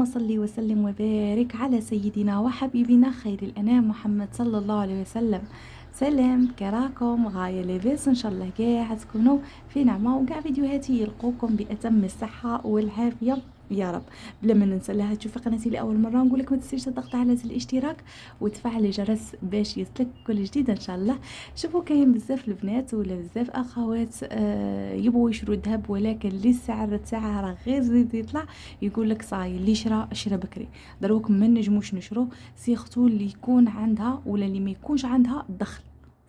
اللهم صل وسلم وبارك على سيدنا وحبيبنا خير الأنام محمد صلى الله عليه وسلم. سلام، كراكم غاية لاباس؟ ان شاء الله كاع تكونوا في نعمه، وكاع فيديوهاتي يلقوكم باتم الصحه والعافيه يا رب. بلا ما ننسى، لها تشوفي قناتي لاول مره نقول لك ما تنسيش تضغط على زر الاشتراك وتفعلي الجرس باش يصلك كل جديد ان شاء الله. شوفوا كاين بزاف البنات ولا بزاف اخوات يبغوا يشروا الذهب، ولكن اللي السعر تاعها راه غير زيد يطلع، يقول لك صاي اللي شرا بكري. دروك ما نجموش نشرو، سيختو اللي يكون عندها ولا اللي ما يكونش عندها دخل.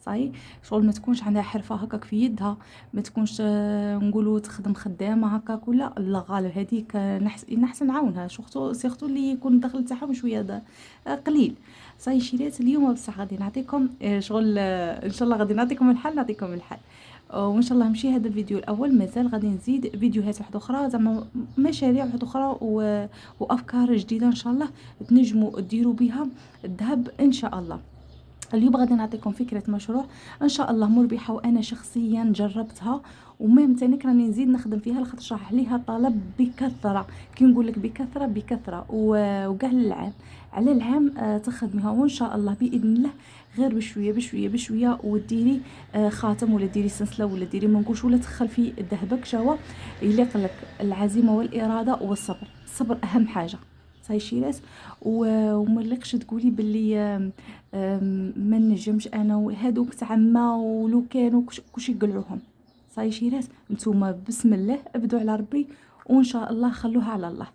صاي شغل ما تكونش عندها حرفه هكاك في يدها، ما تكونش نقولوا تخدم خدامه هكاك ولا لا غالب هذيك نحسن نعاونها. سيختو اللي يكون الدخل تاعهم شويه قليل. صاي شيرات اليوم بصح غادي نعطيكم شغل ان شاء الله غادي نعطيكم الحل. وان شاء الله مشي هذا الفيديو الاول، مازال غادي نزيد فيديوهات واحده اخرى، زعما مشاريع واحده اخرى وافكار جديده ان شاء الله تنجموا ديروا بها الذهب ان شاء الله. اليوم غادي نعطيكم فكره مشروع ان شاء الله مربحه، وانا شخصيا جربتها وميم تاني راني نزيد نخدم فيها لخاطر راح عليها طلب بكثره. كي نقول لك بكثره وكاع للعام على العام تخدميها، وان شاء الله باذن الله غير بشويه وديري خاتم ولا ديري سلسله ولا ديري منقوش ولا تخلفي ذهبك. شوا يليق لك العزيمه والاراده والصبر. الصبر اهم حاجه صاي شيرات. وما لكش تقولي باللي ما نجمش انا وهذوك تاع ما ولو كانوا كلشي يقلعوهم. صاي شيرات، نتوما بسم الله ابدوا على ربي وان شاء الله خلوها على الله،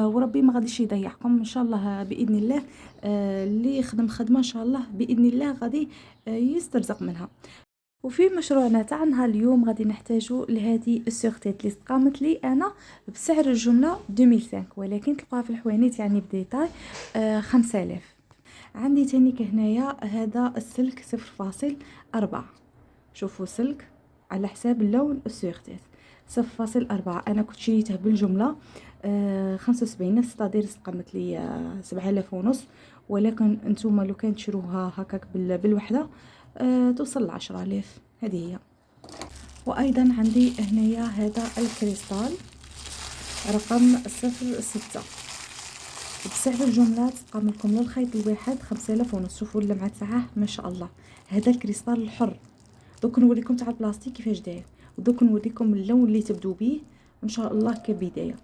وربي ما غاديش يضيعكم ان شاء الله باذن الله. اللي يخدم خدمه ان شاء الله باذن الله غادي يسترزق منها. وفي مشروعنا تاعنا اليوم غادي نحتاجو لهذه السورتيت اللي استقامت لي انا بسعر الجمله 2005، ولكن تلقاها في الحوانيت يعني بديتاي 5000. عندي تانيك هنايا هذا السلك 0.4. شوفوا سلك على حساب اللون السورتيت 0.4. انا كنت شريته بالجمله 75 نفس تقدير استقامت لي 7000 ونص، ولكن انتم لو كان تشروها هكاك بالوحده توصل ل10000. هذه هي. وايضا عندي هنايا هذا الكريستال رقم 06 بسعر الجمله تقام لكم للخيط الواحد 5000 ونص. شوفوا اللمعه تاعه ما شاء الله. هذا الكريستال الحر. دوك نوريكم تاع البلاستيك كيفاش داير، ودوك نوريكم اللون اللي تبدو به ان شاء الله كبدايه.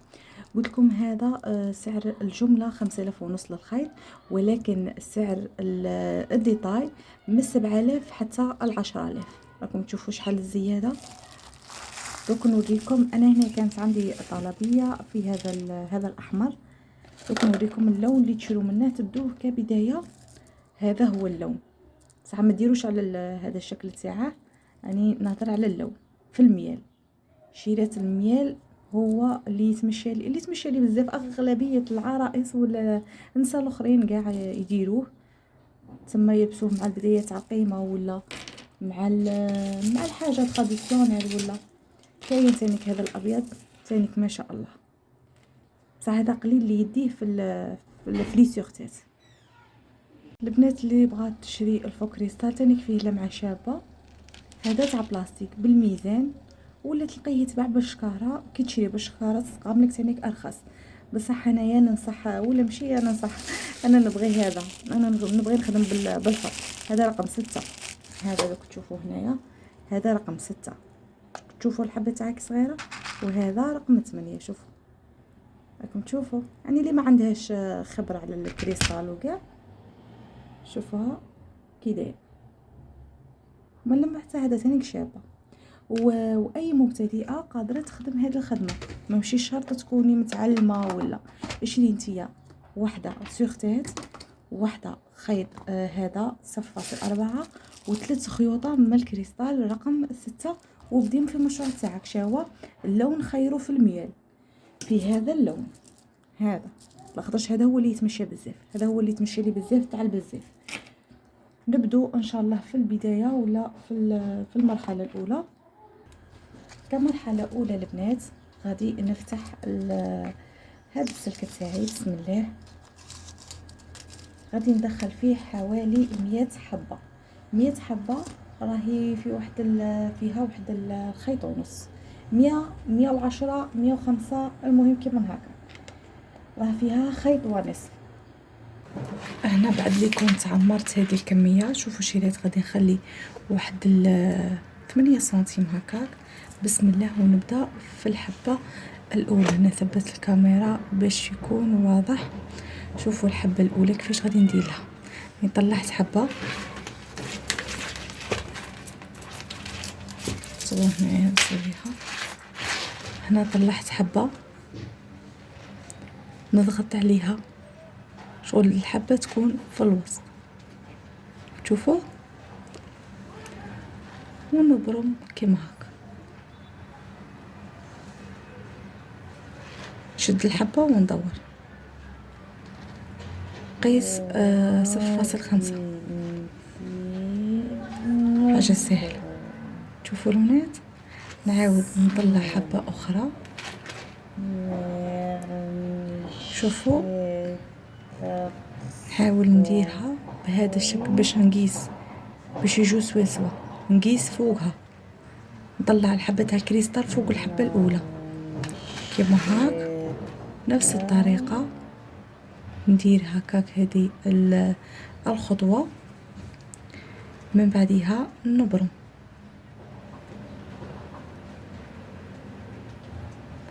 قلت لكم هذا سعر الجمله 5000 ونص للخيط، ولكن سعر الديتاي من 7000 حتى 10000. راكم تشوفوا شحال الزياده. دوك نوريكم انا هنا كانت عندي طلبيه في هذا الاحمر. دوك نوريكم اللون اللي تشرو منه تبدوه كبدايه. هذا هو اللون، صح ما ديروش على هذا الشكل تاعه، يعني نهضر على اللون في الميال. شيرات الميال هو اللي يتمشى لي بزاف. اغلبيه العرائس ولا النساء الاخرين كاع يديروه تما يلبسوه مع البدايه تاع القيمه ولا مع الحاجه تراديسيونيل. ولا كاين ثانيك هذا الابيض ثانيك ما شاء الله، بصح هذا قليل اللي يديه في لي سورتيت. البنات اللي بغات تشري الفو كريستال ثانيك فيه لمعه شابه. هذا تاع بلاستيك بالميزان ولا تلقيه يتباع بالشكاره. كي تشري بالشكاره تقام لك ثانيك ارخص، بصح انايا ننصح ولا ماشي ننصح، انا نبغي هذا، انا نبغي نخدم بالفضه. هذا رقم 6. هذا لو تشوفوه هنايا هذا رقم 6. تشوفوا الحبه تاعك صغيره. وهذا رقم 8. شوفوا راكم تشوفوا يعني اللي ما عندهاش خبره على الكريستال وكاع شوفوها كي داير. ملم حتى هذا ثاني شابه. واي مبتدئه قادره تخدم هذه الخدمه، ماشي شرط تكوني متعلمه ولا. اشري نتيا وحده سورتيت وحده خيط هذا 0.4 وثلاث خيوطه من الكريستال رقم 6، وبدين في المشروع تاعك. شاوا اللون خيرو في الميال في هذا اللون هذا، لاخاطرش هذا هو اللي يتمشى بزاف، هذا هو اللي يتمشى لي بزاف تاع البزاف. نبدو ان شاء الله في البدايه ولا في المرحله الاولى. كمرحله اولى البنات غادي نفتح هذا السلك تاعي بسم الله. غادي ندخل فيه حوالي 100 حبه. راهي في فيها واحد الخيط ونص، 100 110 105 المهم كيما هكا. راه فيها خيط ونصف. هنا بعد لي كنت عمرت هذه الكميه، شوفوا شريت غادي نخلي واحد 8 سنتيم هكاك. بسم الله ونبدا في الحبه الاولى. نثبت الكاميرا باش يكون واضح. شوفوا الحبه الاولى كيفاش غادي ندير لها. طلعت حبه، صبروا معايا نسويها. هنا طلعت حبه، نضغط عليها شغل الحبه تكون في الوسط، شوفوا، ونبرم كيما هكا. نشد الحبه وندور. قيس 0.5. حاجه سهله. شوفوا البنات، نعاود نطلع حبه اخرى. شوفوا، نحاول نديرها بهذا الشكل باش نقيس، باش يجو سوا. نقيس فوقها، نطلع الحبه تاع الكريستال فوق الحبه الاولى كيما هاك. نفس الطريقه ندير هكاك هذه الخطوه. من بعدها نبرم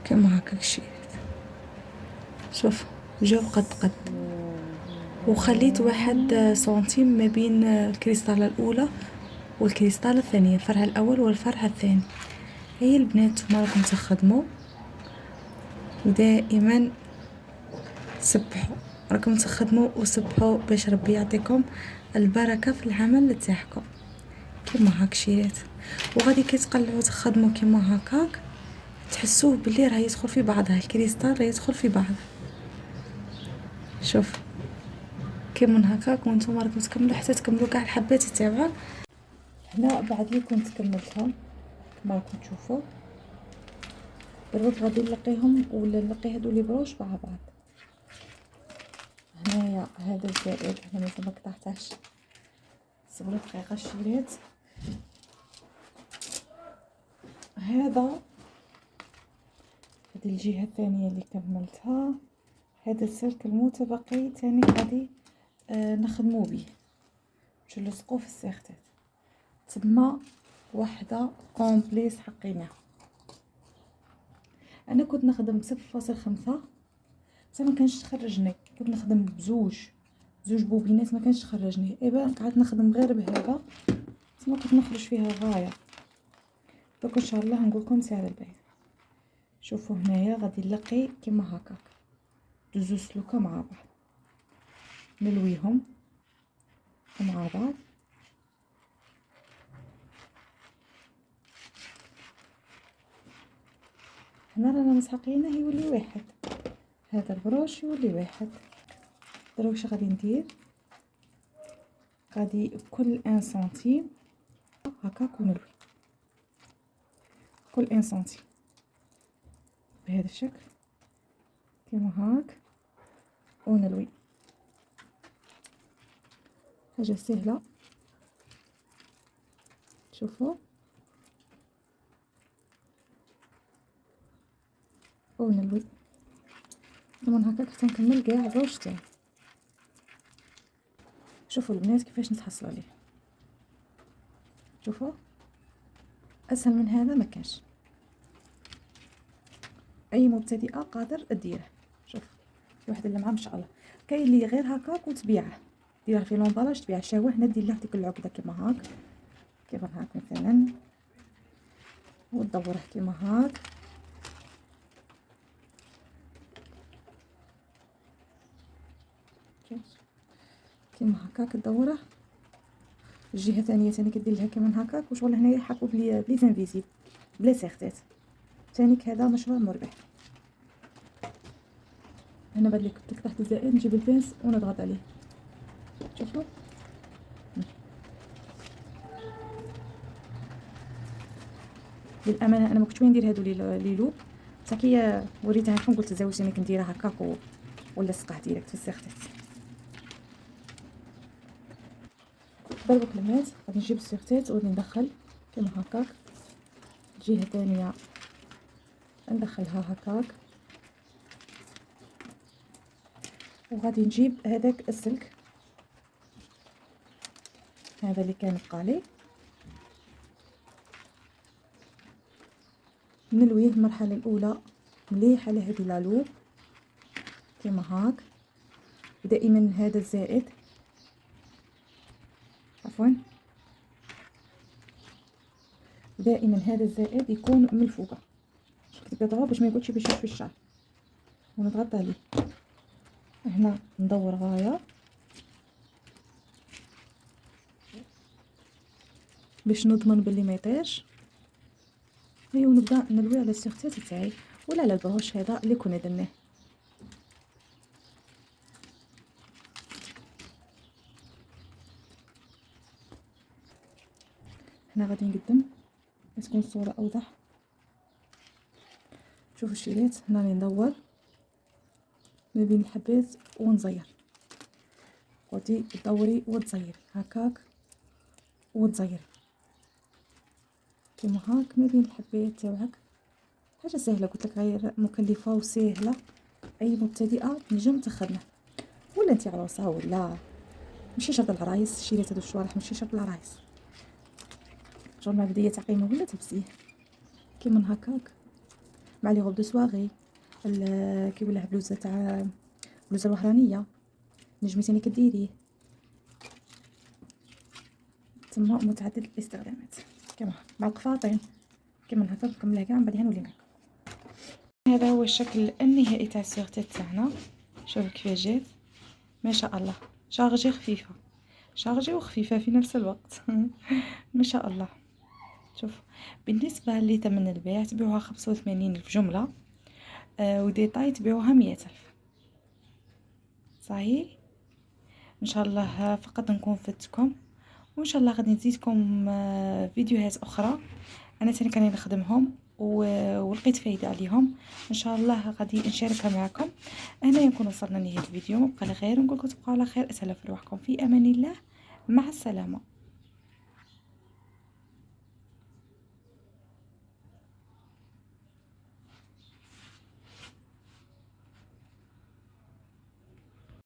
كما هكاك شيء. شوف جاو قد وخليت 1 سنتيم ما بين الكريستالة الأولى والكريستالة الثانية، الفرع الأول والفرع الثاني. هي البنات ما راكم تخدموا، ودائما سبحوا، راكم تخدموا وسبحوا باش ربي يعطيكم البركة في العمل تاعكم كيما هاك شيرات. وغادي كتقلعوا تخدموا كيما هكاك تحسوه بلي راه يدخل في بعضها، الكريستال راه يدخل في بعض. شوف كيما هكاك، وانتم راكم تكملوا حتى تكملوا كاع الحبات تاعها. هنا بعد لي كنت كملتهم كما راكم تشوفوا. دروك غادي نلقيهم ولا نلقي هادو لي بروش مع بعض. هنايا هذا الزائد، هنا مازال ما قطعتهاش، صبروا دقيقه شيرات. هذا هذه الجهه الثانيه اللي كملتها. هذا السلك المتبقي تاني غادي نخدمو به باش نلصقوه في السيختات. تما وحده كومبليس حقيناها. انا كنت نخدم ب0.5 بس ما كانش تخرجني، كنت نخدم بزوج بوبينات ما كانش تخرجني. ايبا قعدت نخدم غير بهذا بس ما كنت نخرج فيها غايه. دوك ان شاء الله نقول لكم سعر البيع. شوفوا هنايا غادي نلقي كيما هكاك دوزو سلوكه مع بعض، نلويهم مع بعض. هنا رانا مسحقينه يولي واحد، هذا البروش يولي واحد. دروك واش غادي ندير، غادي كل 1 سنتيم هكاك ونلوي، كل 1 سنتيم بهذا الشكل كيما هاك ونلوي. حاجه سهله. شوفوا ونلوي من هكاك حتى نكمل كاع الروش تاعي. شوفوا البنات كيفاش نتحصل عليه. شوفوا اسهل من هذا ما كانش، اي مبتدئه قادر ديره. شوف في واحد اللمعه ما شاء الله. كاين اللي غير هكاك وتبيعه، ديرها في لومبالاج تبيع شاوه. هنا دير له ديك العقده كيما هاك، كيما هاك مثلا، وتدوره كيما هاك. كيما هكاك تدوره. الجهه الثانيه ثاني كدير لها كيما هكاك. وشغل هنايا حاكو بلي زانفيزيبل بلا سيختات. ثانيك هذا مشروع مربح. هنا بعد لي كنت تحت الزائد نجيب البنس ونضغط عليه. شوفوا للامانه انا ما كنتش وين ندير هادو لي لوب، بصح كي وريتها لكم قلت زوجتني كنديرها هكاك ولا سقع ديريكت في السيختات. دابا البنات غادي نجيب السيختات وغادي ندخل كيما هكاك. الجهه الثانيه ندخلها هكاك وغادي نجيب هذاك السلك هذا اللي كان بقى لي، نلويه المرحله الاولى مليح على هذه لالو كيما هاك. دائما هذا الزائد دائما هذا الزائد يكون من الفوق كتقطعوه باش ما يقعدش بيشوف في الشعر، ونضغط عليه هنا ندور غايه باش نضمن بلي ما يطيرش. ايوا ونبدا نلوي على السيغتات تاعي ولا على البروش هذا اللي كنا درناه. هنا غادي نقدم باش تكون الصوره اوضح. شوفوا الشريط هنا ندور ما بين الحبات ونزير، غادي تدوري وتزيري هكاك وتزيري كيما هاك ما بين الحبات تاعك. حاجه سهله قلت لك، غير مكلفه وسهله، اي مبتدئه تنجم تخدمها، ولا انت عروسه ولا ماشي شرط العرايس. شريت هادو الشوارح ماشي شرط العرايس، شغل مع بدايه تعقيمه ولا تلبسيه كيما هكاك مع لي غوب دو سواغي كي ولا بلوزه تاع بلوزه الوهرانيه نجمي ثاني كديريه تما متعدد الاستخدامات كما مع القفاطين كيما هكا. نكملها كاع من بعد نولي معكم. هذا هو الشكل النهائي تاع السيغتات تاعنا. شوفوا كيفاش جات ما شاء الله، شارجي خفيفه، شارجي وخفيفه في نفس الوقت ما شاء الله. شوف بالنسبه لثمن البيع تبيعوها 85 ألف جمله، وديطاي تبيعوها 100 ألف. صحيح ان شاء الله فقط نكون فدتكم، وان شاء الله غادي نزيدكم فيديوهات اخرى انا تاني كاني نخدمهم ولقيت فايده عليهم، ان شاء الله غادي نشاركها معكم. هنا نكون وصلنا لنهايه الفيديو، نبقى على خير ونقول لكم تبقوا على خير. اتهلا في روحكم في امان الله، مع السلامه.